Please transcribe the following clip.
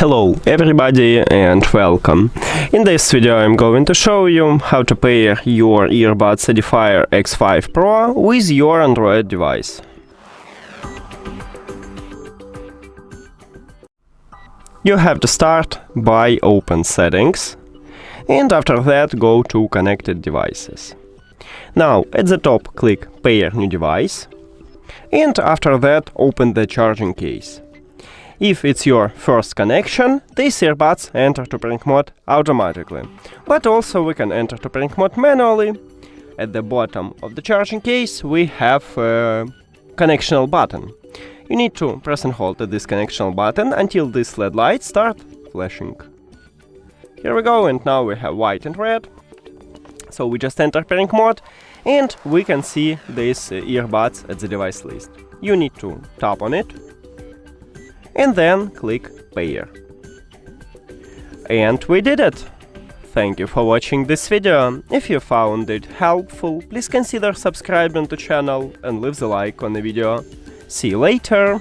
Hello everybody and welcome. In this video I'm going to show you how to pair your Earbuds EDIFIER X5 Pro with your Android device. You have to start by open Settings, and after that go to Connected Devices. Now at the top click Pair New Device, and after that open the charging case. If it's your first connection, these earbuds enter to pairing mode automatically, but also we can enter to pairing mode manually. At the bottom of the charging case we have a connectional button. You need to press and hold this connectional button until this LED lights start flashing. Here we go, and now we have white and red. So we just enter pairing mode and we can see these earbuds at the device list. You need to tap on it and then click Pair. And we did it! Thank you for watching this video. If you found it helpful, please consider subscribing to the channel and leave the like on the video. See you later!